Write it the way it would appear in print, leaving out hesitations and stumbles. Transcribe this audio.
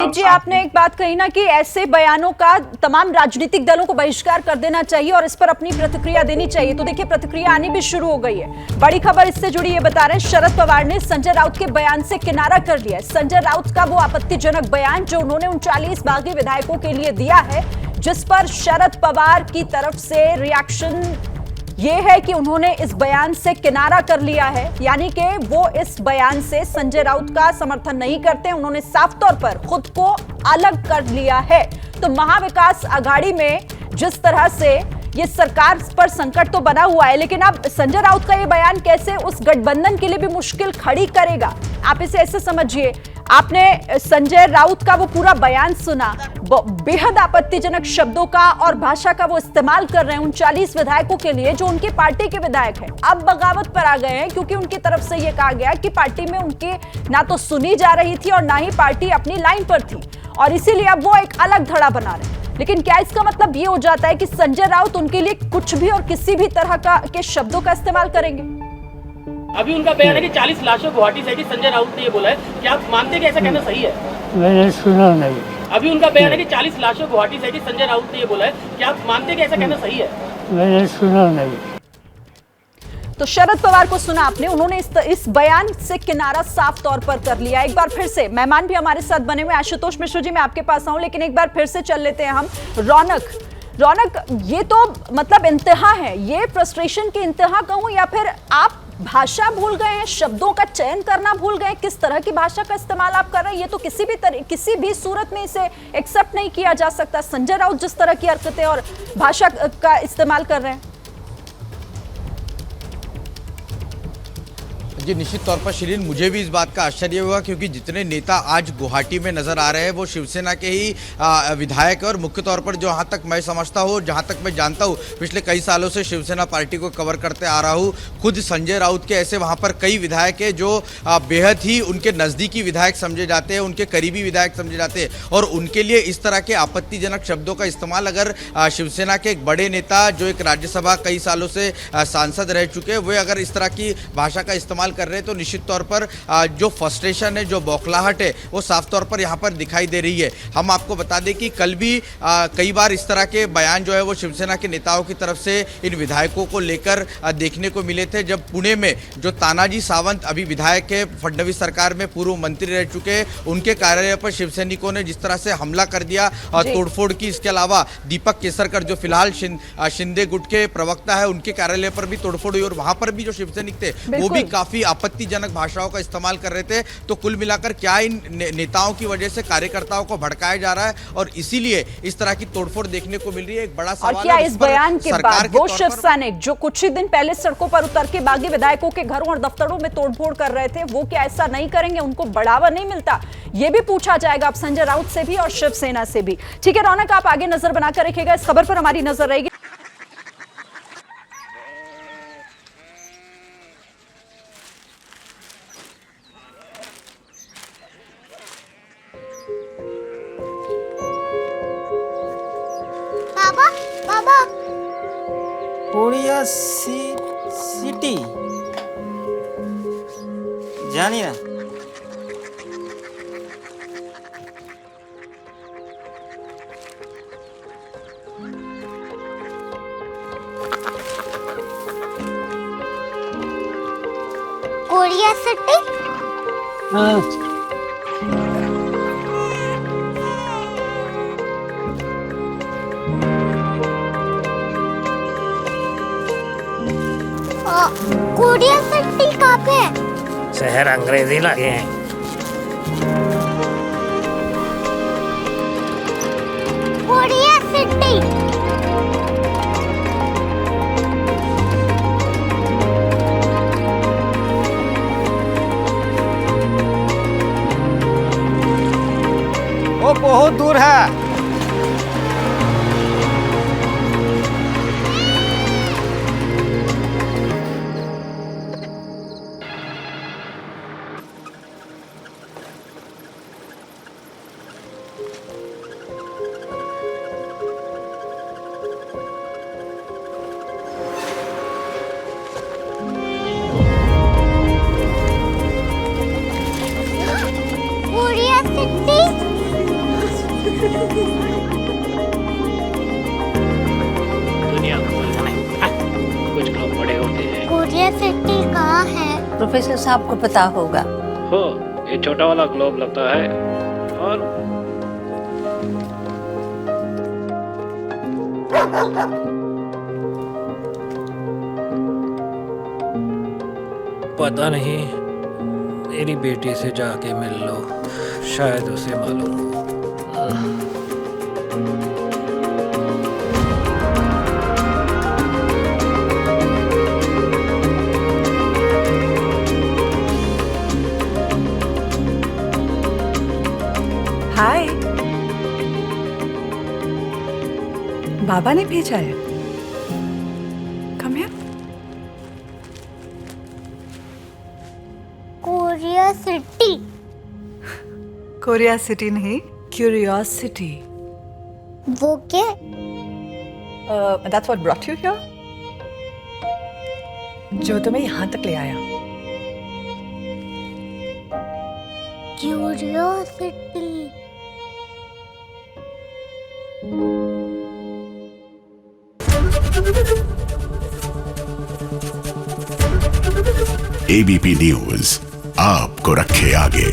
विवेक जी, आपने एक बात कही ना कि ऐसे बयानों का तमाम राजनीतिक दलों को बहिष्कार कर देना चाहिए और इस पर अपनी प्रतिक्रिया देनी चाहिए। तो देखिए, प्रतिक्रिया आनी भी शुरू हो गई है। बड़ी खबर इससे जुड़ी ये बता रहे हैं, शरद पवार ने संजय राउत के बयान से किनारा कर लिया है। संजय राउत का वो आपत्तिजनक बयान जो उन्होंने 39 बागी विधायकों के लिए दिया है, जिस पर शरद पवार की तरफ से रिएक्शन ये है कि उन्होंने इस बयान से किनारा कर लिया है, यानी कि वो इस बयान से संजय राउत का समर्थन नहीं करते। उन्होंने साफ तौर पर खुद को अलग कर लिया है। तो महाविकास आघाड़ी में जिस तरह से ये सरकार पर संकट तो बना हुआ है, लेकिन अब संजय राउत का ये बयान कैसे उस गठबंधन के लिए भी मुश्किल खड़ी करेगा, आप इसे ऐसे समझिए। आपने संजय राउत का वो पूरा बयान सुना, बेहद आपत्तिजनक शब्दों का और भाषा का वो इस्तेमाल कर रहे हैं 39 विधायकों के लिए जो उनकी पार्टी के विधायक हैं। अब बगावत पर आ गए हैं क्योंकि उनकी तरफ से ये कहा गया कि पार्टी में उनकी ना तो सुनी जा रही थी और ना ही पार्टी अपनी लाइन पर थी, और इसीलिए अब वो एक अलग धड़ा बना रहे हैं। लेकिन क्या इसका मतलब ये हो जाता है कि संजय राउत उनके लिए कुछ भी और किसी भी तरह के शब्दों का इस्तेमाल करेंगे? अभी उनका बयान है कि 40 लाशों गुवाहाटी से संजय राउत ने ये बोला है, क्या आप मानते हैं कि ऐसा कहना सही है? मैंने सुना नहीं। अभी उनका बयान है कि 40 लाशों गुवाहाटी से संजय राउत ने ये बोला है, क्या आप मानते हैं कि ऐसा कहना सही है? मैंने सुना नहीं। तो शरद पवार को सुना आपने, उन्होंने इस बयान से किनारा साफ तौर पर कर लिया। एक बार फिर से मेहमान भी हमारे साथ बने हुए, आशुतोष मिश्र जी मैं आपके पास आऊं, लेकिन एक बार फिर से चल लेते हैं हम रौनक, ये तो मतलब इंतहा है, ये फ्रस्ट्रेशन की इंतहा कहूं या फिर आप भाषा भूल गए हैं, शब्दों का चयन करना भूल गए, किस तरह की भाषा का इस्तेमाल आप कर रहे हैं, ये तो किसी भी सूरत में इसे एक्सेप्ट नहीं किया जा सकता। संजय राउत जिस तरह की हरकतें और भाषा का इस्तेमाल कर रहे हैं। जी निश्चित तौर पर शिरीन, मुझे भी इस बात का आश्चर्य हुआ क्योंकि जितने नेता आज गुवाहाटी में नजर आ रहे हैं वो शिवसेना के ही विधायक और मुख्य तौर पर जहां तक मैं समझता हूं, जहां तक मैं जानता हूं, पिछले कई सालों से शिवसेना पार्टी को कवर करते आ रहा हूं। खुद संजय राउत के ऐसे वहां पर कई विधायक है जो बेहद ही उनके नज़दीकी विधायक समझे जाते हैं, उनके करीबी विधायक समझे जाते हैं, और उनके लिए इस तरह के आपत्तिजनक शब्दों का इस्तेमाल अगर शिवसेना के एक बड़े नेता जो एक राज्यसभा कई सालों से सांसद रह चुके हैं वे अगर इस तरह की भाषा का इस्तेमाल कर रहे हैं तो निश्चित तौर पर जो फ्रस्ट्रेशन है, जो बौखलाहट है, वो साफ तौर पर यहाँ पर दिखाई दे रही है। हम आपको बता दें कि कल भी कई बार इस तरह के बयान जो है वो शिवसेना के नेताओं की तरफ से इन विधायकों को लेकर देखने को मिले थे। जब पुणे में जो तानाजी सावंत अभी विधायक है, फडणवीस सरकार में पूर्व मंत्री रह चुके हैं, उनके कार्यालय पर शिवसैनिकों ने जिस तरह से हमला कर दिया और तोड़फोड़ की, इसके अलावा दीपक केसरकर जो फिलहाल शिंदे गुट के प्रवक्ता है उनके कार्यालय पर भी तोड़फोड़ हुई और वहां पर भी जो शिवसैनिक थे वो भी काफी आपत्तिजनक भाषाओं का इस्तेमाल कर रहे थे। तो कुल मिलाकर क्या इन नेताओं की वजह से कार्यकर्ताओं को भड़काया जा रहा है और इसीलिए इस तरह की तोड़फोड़ देखने को मिल रही है, एक बड़ा सवाल है। और क्या इस बयान के बाद वो शिव सैनिक जो कुछ ही दिन पहले सड़कों पर उतर के बागी विधायकों के घरों और दफ्तरों में तोड़फोड़ कर रहे थे, वो क्या ऐसा नहीं करेंगे? उनको बढ़ावा नहीं मिलता? ये भी पूछा जाएगा अब संजय राउत से भी और शिवसेना से भी। ठीक है रौनक, आप आगे नजर बनाकर रखिएगा, इस खबर पर हमारी नजर रहेगी। कोरिया सिटी जानी ना कोरिया सिटी। हाँ कोरिया सिटी कहाँ पे है? शहर अंग्रेजी लगे हैं। Korea city. वो बहुत दूर है। Korea city. दुनिया कुछ लोग बड़े होते हैं। कोरिया सिटी कहाँ है? प्रोफेसर साहब को पता होगा। हो, ये छोटा वाला ग्लोब लगता है और पता नहीं, मेरी बेटी से जाके मिल लो, शायद उसे मालूम हो। हाय, बाबा ने भेजा है। Come here. Korea city. Korea city नहीं, क्यूरियोसिटी। वो क्या? That's what brought you here. जो तुम्हें यहाँ तक ले आया। क्यूरियोसिटी। एबीपी न्यूज आपको रखे आगे।